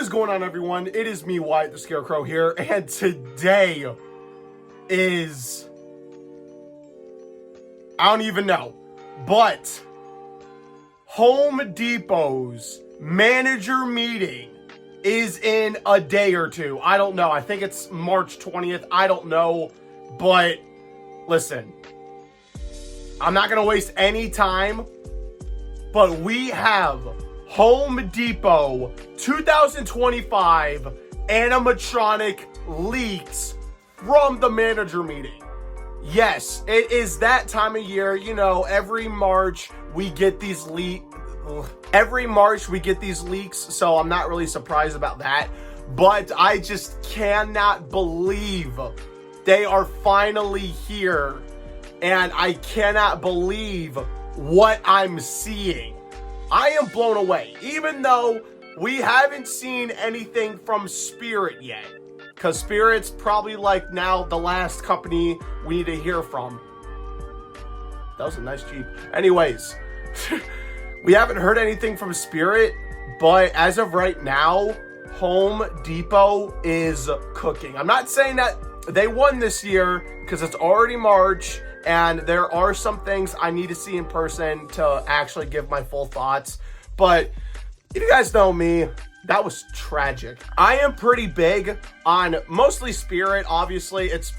is going on, everyone? It is me, Wyatt the Scarecrow here, and today is... I don't even know, but Home Depot's manager meeting is in a day or two. I don't know. I think it's March 20th. I don't know, but listen, I'm not going to waste any time, but we have Home Depot 2025 animatronic leaks from the manager meeting. Yes, it is that time of year. You know, every March we get these leaks. So I'm not really surprised about that. But I just cannot believe they are finally here. And I cannot believe what I'm seeing. I am blown away, even though we haven't seen anything from Spirit yet. Because Spirit's probably like now the last company we need to hear from. That was a nice Jeep. Anyways, we haven't heard anything from Spirit, but as of right now, Home Depot is cooking. I'm not saying that they won this year because it's already March and there are some things I need to see in person to actually give my full thoughts. But if you guys know me, that was tragic. I am pretty big on mostly Spirit. Obviously, of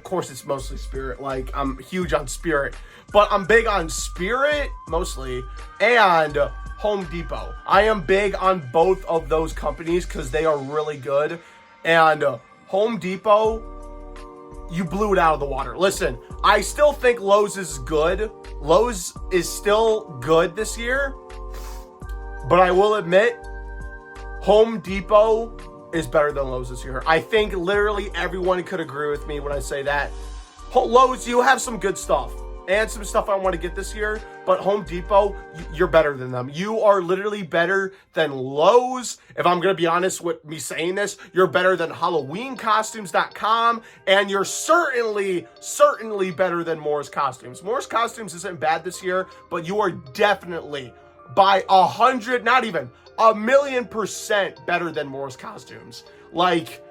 course it's mostly Spirit. Like, I'm huge on Spirit. But I'm big on Spirit, mostly, and Home Depot. I am big on both of those companies because they are really good. And Home Depot, you blew it out of the water. Listen, I still think Lowe's is good. Lowe's is still good this year. But I will admit, Home Depot is better than Lowe's this year. I think literally everyone could agree with me when I say that. Lowe's, you have some good stuff and some stuff I want to get this year, but Home Depot, you're better than them. You are literally better than Lowe's. If I'm going to be honest with me saying this, you're better than HalloweenCostumes.com, and you're certainly better than Moore's Costumes. Moore's Costumes isn't bad this year, but you are definitely by 100, not even 1,000,000% better than Moore's Costumes. Like,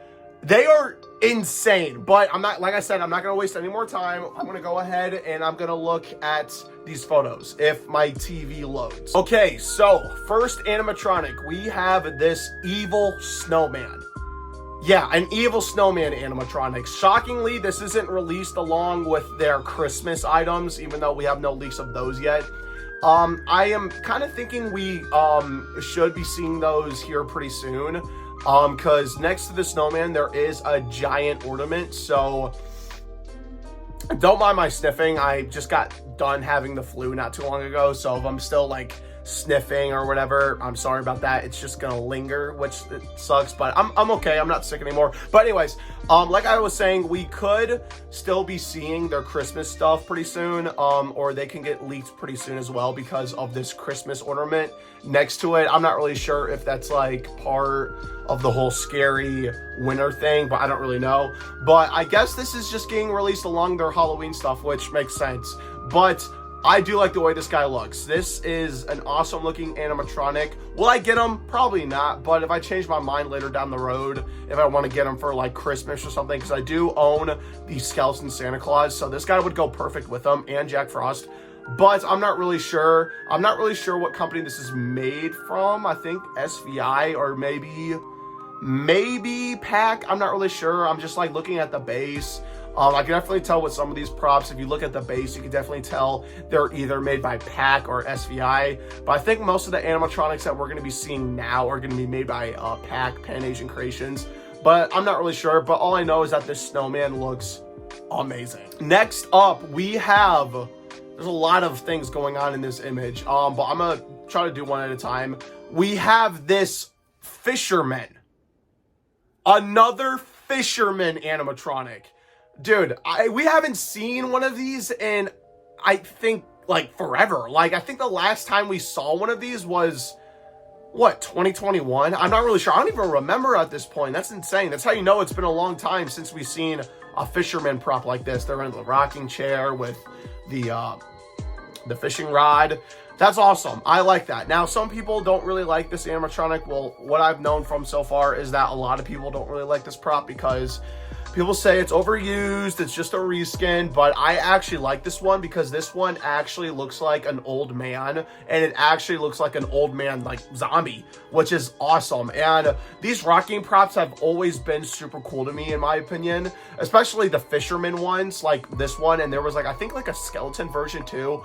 they are insane. But I'm not, like I said, I'm not going to waste any more time. I'm going to go ahead and I'm going to look at these photos if my TV loads. Okay, so first animatronic, we have this evil snowman. Yeah, an evil snowman animatronic. Shockingly, this isn't released along with their Christmas items, even though we have no leaks of those yet. I am kind of thinking we should be seeing those here pretty soon, because next to the snowman there is a giant ornament. So don't mind my sniffing. I just got done having the flu not too long ago, so if I'm still like sniffing or whatever, I'm sorry about that. It's just gonna linger, which it sucks, but I'm okay. I'm not sick anymore. But anyways, like I was saying, we could still be seeing their Christmas stuff pretty soon, or they can get leaked pretty soon as well because of this Christmas ornament next to it. I'm not really sure if that's like part of the whole scary winter thing, but I don't really know. But I guess this is just getting released along their Halloween stuff, which makes sense. But I do like the way this guy looks. This is an awesome looking animatronic. Will I get him? Probably not, but if I change my mind later down the road, if I want to get him for like Christmas or something, because I do own the Skeleton Santa Claus, so this guy would go perfect with him, and Jack Frost. But I'm not really sure. I'm not really sure what company this is made from. I think SVI or maybe PAC. I'm not really sure. I'm just like looking at the base. I can definitely tell with some of these props, if you look at the base, you can definitely tell they're either made by PAC or SVI. But I think most of the animatronics that we're going to be seeing now are going to be made by PAC, Pan Asian Creations. But I'm not really sure. But all I know is that this snowman looks amazing. Next up, we have... There's a lot of things going on in this image, but I'm going to try to do one at a time. We have this fisherman. Another fisherman animatronic. Dude, we haven't seen one of these in, I think, like, forever. Like, I think the last time we saw one of these was, what, 2021? I'm not really sure. I don't even remember at this point. That's insane. That's how you know it's been a long time since we've seen a fisherman prop like this. They're in the rocking chair with the fishing rod. That's awesome. I like that. Now, some people don't really like this animatronic. Well, what I've known from so far is that a lot of people don't really like this prop because people say it's overused, it's just a reskin, but I actually like this one because this one actually looks like an old man, and it actually looks like an old man, like zombie, which is awesome. And these rocking props have always been super cool to me, in my opinion, especially the fisherman ones, like this one, and there was like, I think like a skeleton version too.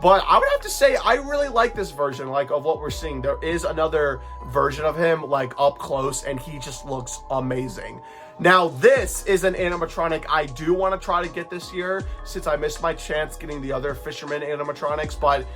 But I would have to say I really like this version, like, of what we're seeing. There is another version of him, like, up close, and he just looks amazing. Now, this is an animatronic I do want to try to get this year, since I missed my chance getting the other fisherman animatronics, but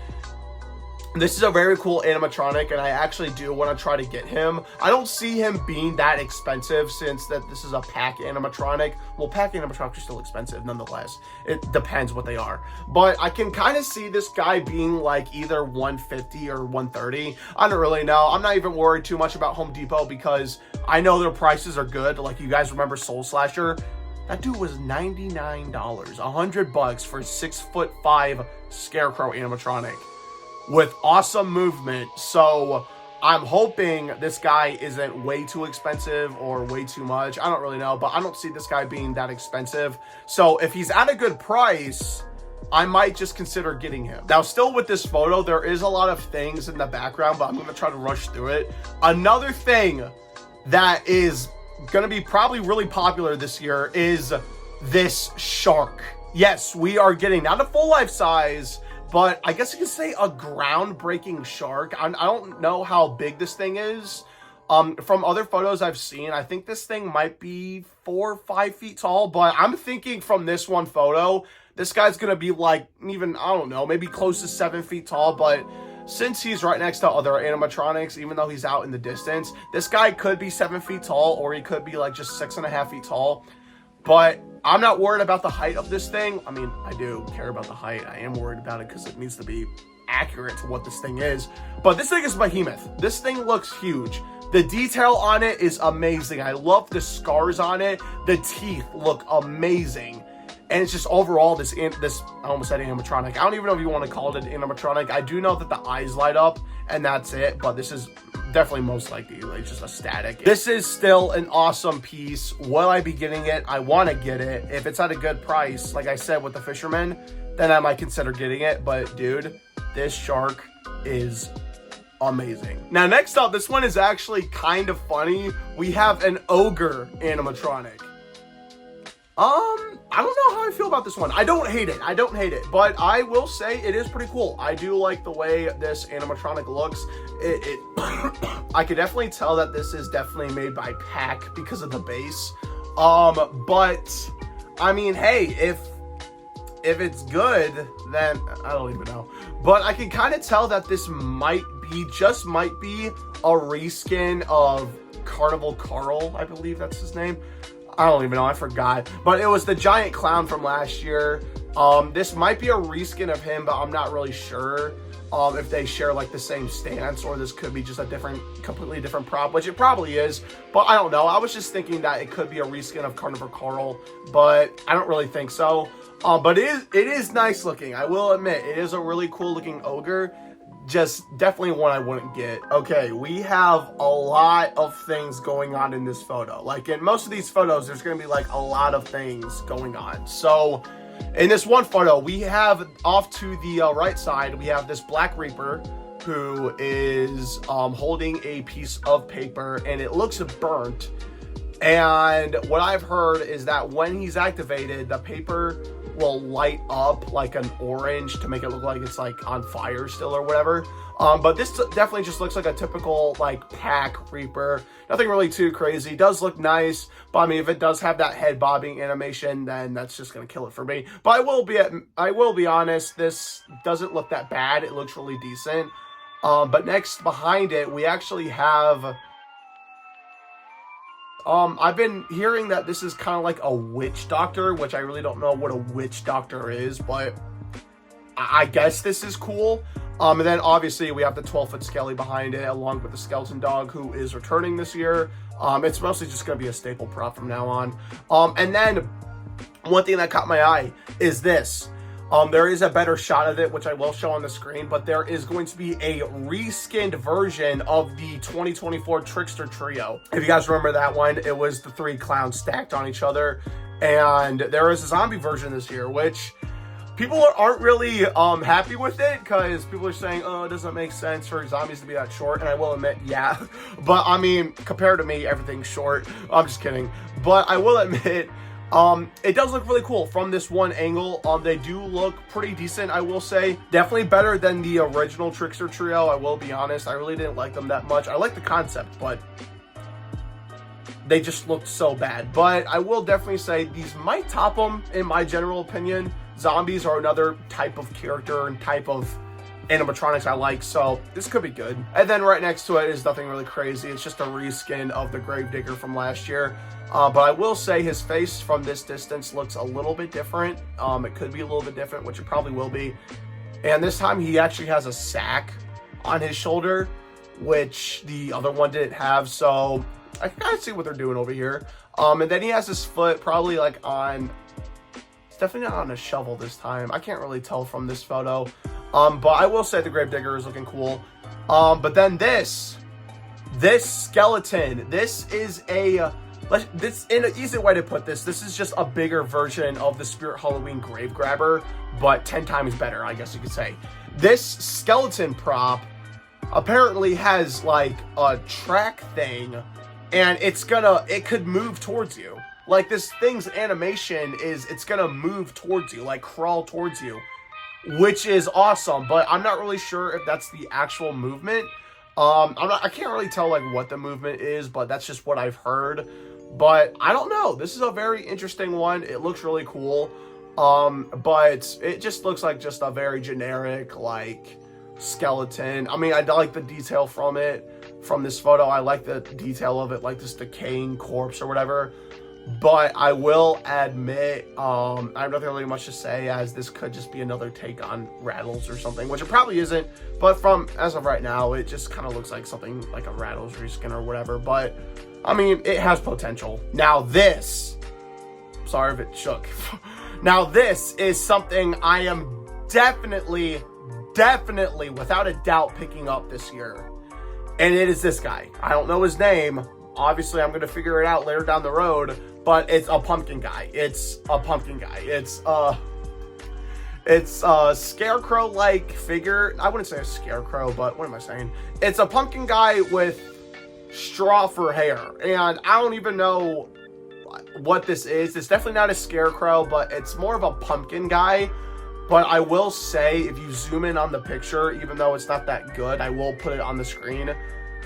this is a very cool animatronic, and I actually do want to try to get him. I don't see him being that expensive, since that this is a pack animatronic. Well, pack animatronics are still expensive, nonetheless. It depends what they are. But I can kind of see this guy being like either 150 or 130. I don't really know. I'm not even worried too much about Home Depot because I know their prices are good. Like, you guys remember Soul Slasher? That dude was $99, $100 for a 6'5" Scarecrow animatronic with awesome movement. So I'm hoping this guy isn't way too expensive or way too much. I don't really know, but I don't see this guy being that expensive. So if he's at a good price, I might just consider getting him. Now, still with this photo, there is a lot of things in the background, but I'm going to try to rush through it. Another thing that is going to be probably really popular this year is this shark. Yes, we are getting not a full life size, but I guess you could say a groundbreaking shark. I don't know how big this thing is. From other photos I've seen, I think this thing might be 4 or 5 feet tall, but I'm thinking from this one photo, this guy's gonna be like, even, I don't know, maybe close to 7 feet tall, but since he's right next to other animatronics, even though he's out in the distance, this guy could be 7 feet tall, or he could be like just 6.5 feet tall. But I'm not worried about the height of this thing. I mean, I do care about the height. I am worried about it because it needs to be accurate to what this thing is. But this thing is behemoth. This thing looks huge. The detail on it is amazing. I love the scars on it. The teeth look amazing. And it's just overall this I almost said animatronic. I don't even know if you want to call it an animatronic. I do know that the eyes light up and that's it. But this is definitely most likely like just a static. This is still an awesome piece. Will I be getting it? I want to get it. If it's at a good price, like I said with the fisherman, then I might consider getting it. But dude, this shark is amazing. Now, next up, this one is actually kind of funny. We have an ogre animatronic. I don't know how I feel about this one. I don't hate it. I don't hate it, but I will say it is pretty cool. I do like the way this animatronic looks. I could definitely tell that this is definitely made by Pack because of the base. But I mean, hey, if it's good, then I don't even know. But I can kind of tell that this might be a reskin of Carnival Carl, I believe that's his name. I don't even know, I forgot. But it was the giant clown from last year. This might be a reskin of him, but I'm not really sure if they share like the same stance, or this could be just a completely different prop, which it probably is, but I don't know. I was just thinking that it could be a reskin of Carnival Carl, but I don't really think so. But it is nice looking. I will admit, it is a really cool looking ogre. Just definitely one I wouldn't get. Okay, we have a lot of things going on in this photo. Like in most of these photos, there's going to be like a lot of things going on. So in this one photo, we have off to the right side, we have this Black Reaper who is holding a piece of paper, and it looks burnt. And what I've heard is that when he's activated, the paper will light up like an orange to make it look like it's like on fire still or whatever. But this definitely just looks like a typical like Pack Reaper. Nothing really too crazy. It does look nice, but I mean, if it does have that head bobbing animation, then that's just gonna kill it for me. But I will be honest, this doesn't look that bad. It looks really decent. But next behind it, we actually have I've been hearing that this is kind of like a witch doctor, which I really don't know what a witch doctor is, but I guess this is cool. And then obviously we have the 12-foot Skelly behind it, along with the skeleton dog who is returning this year. It's mostly just going to be a staple prop from now on. And then one thing that caught my eye is this. There is a better shot of it, which I will show on the screen, but there is going to be a reskinned version of the 2024 Trickster Trio. If you guys remember that one, it was the 3 clowns stacked on each other, and there is a zombie version this year, which people aren't really happy with it, because people are saying, oh, it doesn't make sense for zombies to be that short, and I will admit, yeah, but I mean, compared to me, everything's short. I'm just kidding, but I will admit, it does look really cool from this one angle. They do look pretty decent, I will say. Definitely better than the original Trickster Trio, I will be honest. I really didn't like them that much. I like the concept, but they just looked so bad. But I will definitely say these might top them, in my general opinion. Zombies are another type of character and type of animatronics I like, so this could be good. And then right next to it is nothing really crazy. It's just a reskin of the Gravedigger from last year. But I will say his face from this distance looks a little bit different. It could be a little bit different, which it probably will be. And this time he actually has a sack on his shoulder, which the other one didn't have. So I can kind of see what they're doing over here. And then he has his foot probably like on, it's definitely not on a shovel this time. I can't really tell from this photo. But I will say the Gravedigger is looking cool. But then this skeleton, this is this, in an easy way to put this is just a bigger version of the Spirit Halloween Grave Grabber, but 10 times better, I guess you could say. This skeleton prop apparently has like a track thing, and it could move towards you. Like, this thing's animation is, it's gonna move towards you, like crawl towards you, which is awesome, but I'm not really sure if that's the actual movement. I can't really tell like what the movement is, but that's just what I've heard. But I don't know. This is a very interesting one. It looks really cool. But it just looks like just a very generic like skeleton. I mean, I like the detail from it, from this photo. I like the detail of it, like this decaying corpse or whatever. But I will admit, I have nothing really much to say, as this could just be another take on Rattles or something, which it probably isn't. But as of right now, it just kind of looks like something like a Rattles reskin or whatever. But I mean, it has potential. Now this, sorry if it shook. Now this is something I am definitely, without a doubt, picking up this year. And it is this guy. I don't know his name. Obviously, I'm going to figure it out later down the road. But it's a pumpkin guy. It's a pumpkin guy. It's a scarecrow-like figure. I wouldn't say a scarecrow, but what am I saying? It's a pumpkin guy with straw for hair. And I don't even know what this is. It's definitely not a scarecrow, but it's more of a pumpkin guy. But I will say, if you zoom in on the picture, even though it's not that good, I will put it on the screen.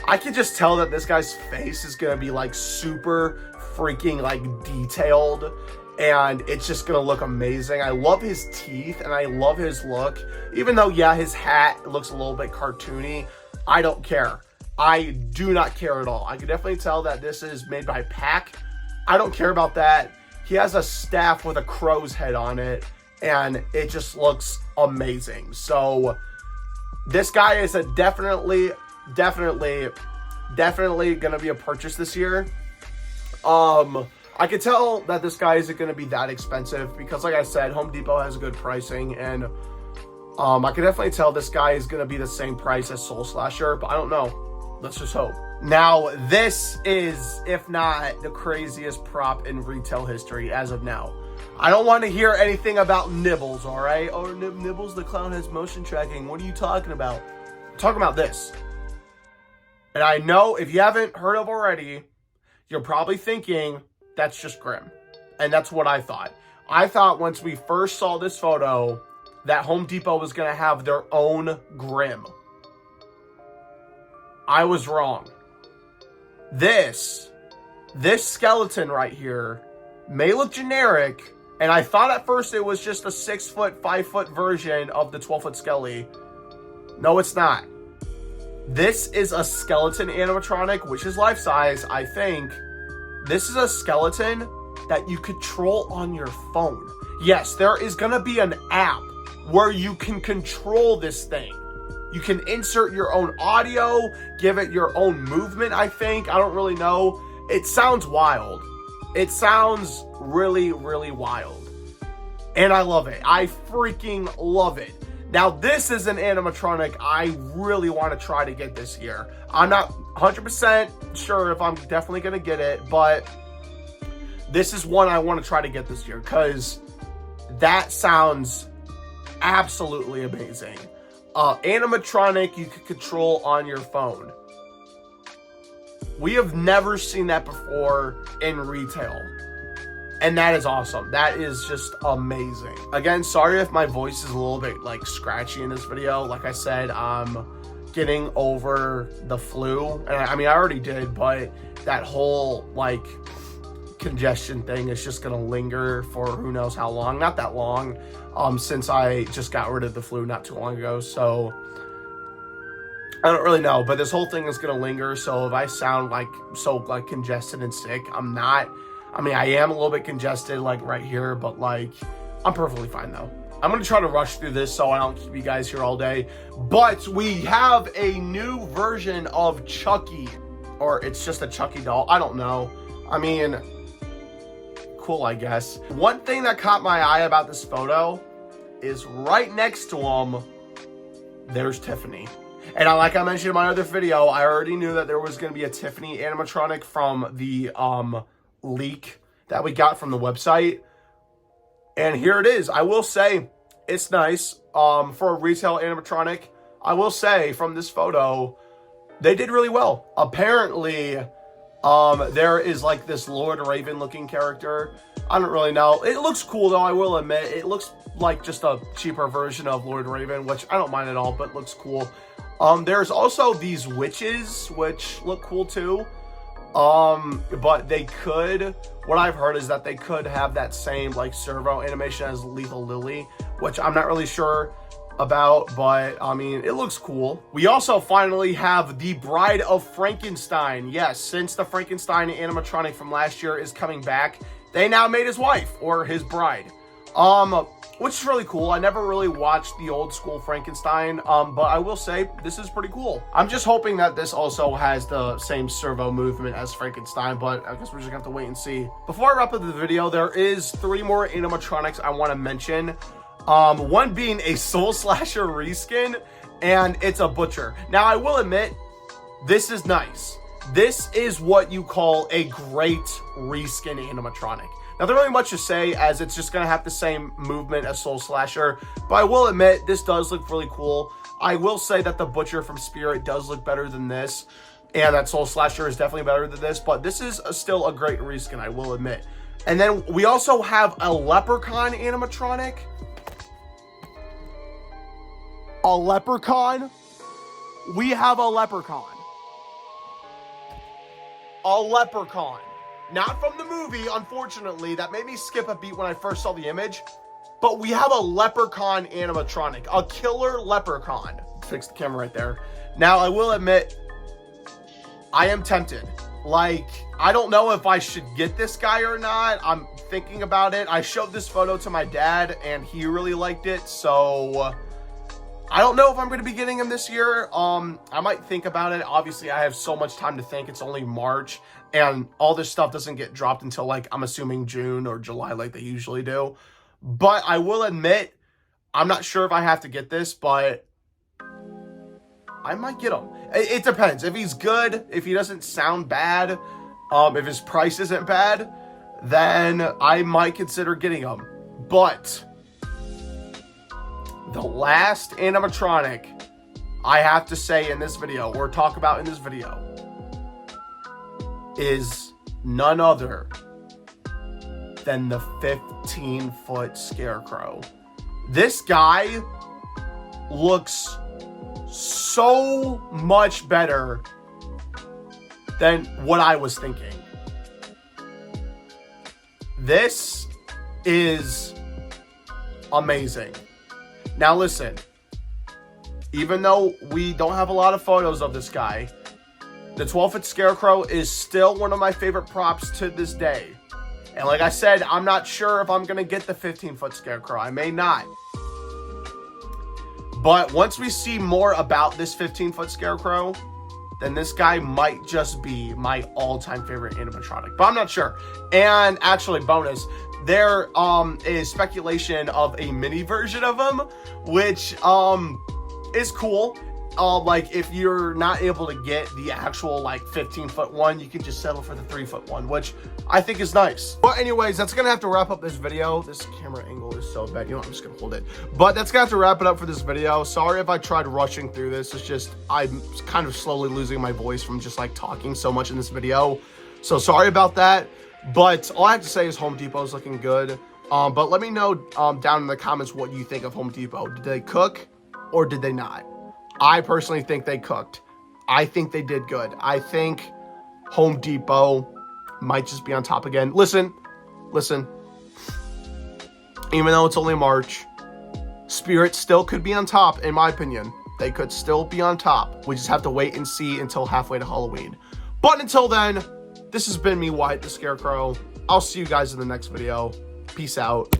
I can just tell that this guy's face is going to be like super freaking like detailed, and it's just going to look amazing. I love his teeth and I love his look, even though, yeah, his hat looks a little bit cartoony. I don't care. I do not care at all. I can definitely tell that this is made by Pack. I don't care about that. He has a staff with a crow's head on it, and it just looks amazing. So this guy is a definitely gonna be a purchase this year. I could tell that this guy isn't gonna be that expensive because, like I said, Home Depot has good pricing, and I can definitely tell this guy is gonna be the same price as Soul Slasher, but I don't know. Let's just hope. Now, this is, if not the craziest prop in retail history as of now. I don't want to hear anything about Nibbles, all right? Oh, Nibbles the clown has motion tracking. What are you talking about? I'm talking about this. And I know if you haven't heard of already, you're probably thinking that's just Grimm. And that's what I thought. I thought once we first saw this photo that Home Depot was going to have their own Grimm. I was wrong. This skeleton right here may look generic, and I thought at first it was just a 6-foot, 5-foot version of the 12-foot Skelly. No, it's not. This is a skeleton animatronic, which is life-size, I think. This is a skeleton that you control on your phone. Yes, there is going to be an app where you can control this thing. You can insert your own audio, give it your own movement, I think. I don't really know. It sounds wild. It sounds really, really wild. And I love it. I freaking love it. Now, this is an animatronic I really want to try to get this year. I'm not 100% sure if I'm definitely going to get it, but this is one I want to try to get this year because that sounds absolutely amazing. Animatronic you could control on your phone. We have never seen that before in retail. And that is awesome. That is just amazing. Again, sorry if my voice is a little bit like scratchy in this video. Like I said, I'm getting over the flu. And I mean, I already did, but that whole like congestion thing is just gonna linger for who knows how long. Not that long, since I just got rid of the flu not too long ago. So I don't really know, but this whole thing is gonna linger. So if I sound like so like congested and sick, I'm not. I mean, I am a little bit congested, like right here, but like, I'm perfectly fine though. I'm gonna try to rush through this so I don't keep you guys here all day. But we have a new version of Chucky, or it's just a Chucky doll. I don't know. I mean, cool, I guess. One thing that caught my eye about this photo is right next to him, there's Tiffany. And like I mentioned in my other video, I already knew that there was gonna be a Tiffany animatronic from the leak that we got from the website, and here it is. I will say it's nice for a retail animatronic. I will say from this photo they did really well. Apparently there is like this Lord Raven looking character. I don't really know. It looks cool though, I will admit. It looks like just a cheaper version of Lord Raven, which I don't mind at all, but looks cool. There's also these witches which look cool too. But they could, what I've heard is that they could have that same like servo animation as Lethal Lily, which I'm not really sure about, but I mean, it looks cool. We also finally have the Bride of Frankenstein. Yes, since the Frankenstein animatronic from last year is coming back, they now made his wife or his bride. Which is really cool. I never really watched the old school Frankenstein, but I will say this is pretty cool. I'm just hoping that this also has the same servo movement as Frankenstein, but I guess we're just gonna have to wait and see. Before I wrap up the video, there is 3 more animatronics I want to mention. One being a Soul Slasher reskin, and it's a Butcher. Now, I will admit, this is nice. This is what you call a great reskin animatronic. Now, there's really much to say as it's just going to have the same movement as Soul Slasher, but I will admit this does look really cool. I will say that the Butcher from Spirit does look better than this, and that Soul Slasher is definitely better than this, but this is still a great reskin, I will admit. And then we also have a Leprechaun animatronic. A Leprechaun? We have a Leprechaun. A Leprechaun. Not from the movie, unfortunately. That made me skip a beat when I first saw the image. But we have a Leprechaun animatronic. A killer Leprechaun. Fix the camera right there. Now, I will admit, I am tempted. Like, I don't know if I should get this guy or not. I'm thinking about it. I showed this photo to my dad, and he really liked it. So, I don't know if I'm going to be getting him this year. I might think about it. Obviously, I have so much time to think. It's only March. And all this stuff doesn't get dropped until, like, I'm assuming June or July like they usually do. But I will admit, I'm not sure if I have to get this, but I might get him. It depends. If he's good, if he doesn't sound bad, if his price isn't bad, then I might consider getting him. But the last animatronic I have to say in this video, or talk about in this video, is none other than the 15-foot Scarecrow. This guy looks so much better than what I was thinking. This is amazing. Now listen, even though we don't have a lot of photos of this guy, the 12-foot Scarecrow is still one of my favorite props to this day. And like I said, I'm not sure if I'm going to get the 15-foot Scarecrow. I may not. But once we see more about this 15-foot Scarecrow, then this guy might just be my all-time favorite animatronic, but I'm not sure. And actually, bonus, there is speculation of a mini version of him, which is cool. Like, if you're not able to get the actual like 15-foot one, you can just settle for the 3-foot one, which I think is nice. But anyways, that's gonna have to wrap up this video. This camera angle is so bad, you know, I'm just gonna hold it. But that's gonna have to wrap it up for this video. Sorry if I tried rushing through this. It's just I'm kind of slowly losing my voice from just like talking so much in this video, so sorry about that. But all I have to say is Home Depot is looking good. But let me know down in the comments what you think of Home Depot. Did they cook or did they not? I personally think they cooked. I think they did good. I think Home Depot might just be on top again. Listen. Even though it's only March, Spirit still could be on top, in my opinion. They could still be on top. We just have to wait and see until halfway to Halloween. But until then, this has been me, Wyatt the Scarecrow. I'll see you guys in the next video. Peace out.